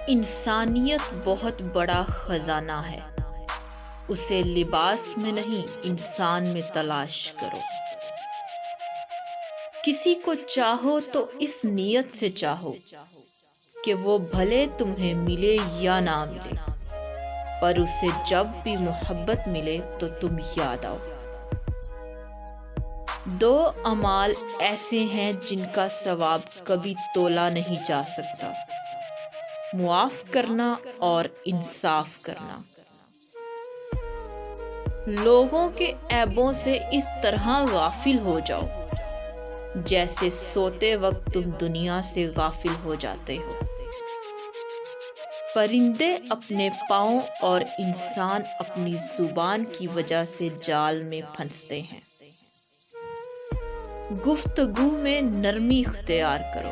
انسانیت بہت بڑا خزانہ ہے، اسے لباس میں نہیں انسان میں تلاش کرو۔ کسی کو چاہو تو اس نیت سے چاہو کہ وہ بھلے تمہیں ملے یا نہ ملے، پر اسے جب بھی محبت ملے تو تم یاد آؤ۔ دو اعمال ایسے ہیں جن کا ثواب کبھی تولا نہیں جا سکتا، معاف کرنا اور انصاف کرنا۔ لوگوں کے عیبوں سے اس طرح غافل ہو جاؤ جیسے سوتے وقت تم دنیا سے غافل ہو جاتے ہو۔ پرندے اپنے پاؤں اور انسان اپنی زبان کی وجہ سے جال میں پھنستے ہیں۔ گفتگو میں نرمی اختیار کرو،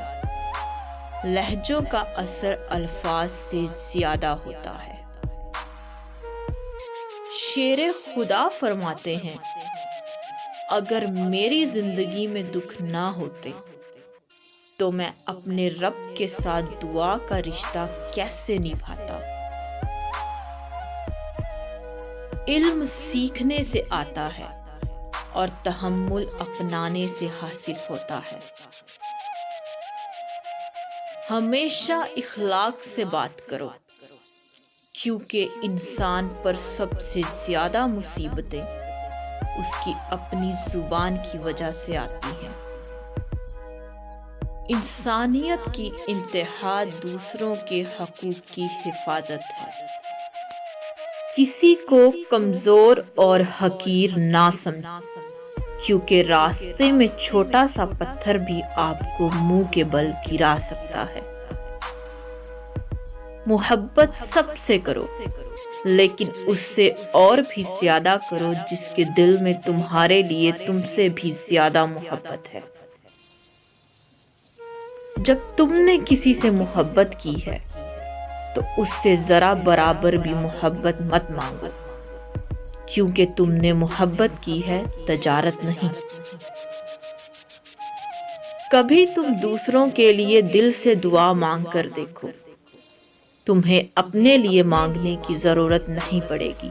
لہجوں کا اثر الفاظ سے زیادہ ہوتا ہے۔ شیر خدا فرماتے ہیں، اگر میری زندگی میں دکھ نہ ہوتے تو میں اپنے رب کے ساتھ دعا کا رشتہ کیسے نبھاتا۔ علم سیکھنے سے آتا ہے اور تحمل اپنانے سے حاصل ہوتا ہے۔ ہمیشہ اخلاق سے بات کرو، کیونکہ انسان پر سب سے زیادہ مصیبتیں اس کی اپنی زبان کی وجہ سے آتی ہیں۔ انسانیت کی انتہا دوسروں کے حقوق کی حفاظت ہے۔ کسی کو کمزور اور حقیر نہ سمجھو، کیونکہ راستے میں چھوٹا سا پتھر بھی آپ کو منہ کے بل گرا سکتا ہے۔ محبت سب سے کرو، لیکن اس سے اور بھی زیادہ کرو جس کے دل میں تمہارے لیے تم سے بھی زیادہ محبت ہے۔ جب تم نے کسی سے محبت کی ہے تو اس سے ذرا برابر بھی محبت مت مانگو، کیونکہ تم نے محبت کی ہے، تجارت نہیں۔ کبھی تم دوسروں کے لیے دل سے دعا مانگ کر دیکھو، تمہیں اپنے لیے مانگنے کی ضرورت نہیں پڑے گی۔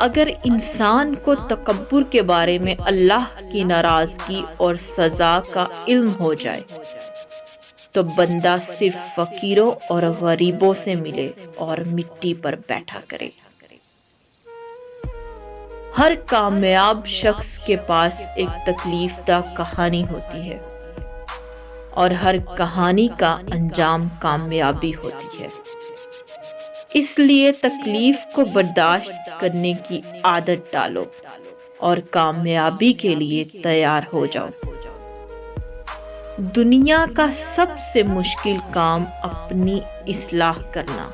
اگر انسان کو تکبر کے بارے میں اللہ کی ناراضگی اور سزا کا علم ہو جائے تو بندہ صرف فقیروں اور غریبوں سے ملے اور مٹی پر بیٹھا کرے۔ ہر کامیاب شخص کے پاس ایک تکلیف دہ کہانی ہوتی ہے، اور ہر کہانی کا انجام کامیابی ہوتی ہے۔ اس لیے تکلیف کو برداشت کرنے کی عادت ڈالو اور کامیابی کے لیے تیار ہو جاؤ۔ دنیا کا سب سے مشکل کام اپنی اصلاح کرنا،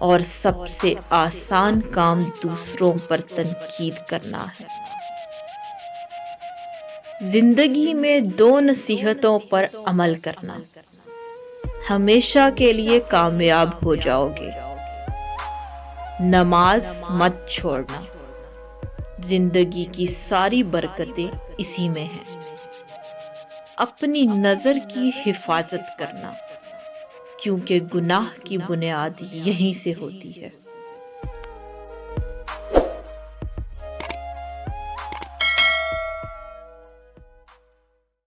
اور سب سے آسان کام دوسروں پر تنقید کرنا ہے۔ زندگی میں دو نصیحتوں پر عمل کرنا، ہمیشہ کے لیے کامیاب ہو جاؤ گے۔ نماز مت چھوڑنا، زندگی کی ساری برکتیں اسی میں ہیں۔ اپنی نظر کی حفاظت کرنا، کیونکہ گناہ کی بنیاد یہیں سے ہوتی ہے۔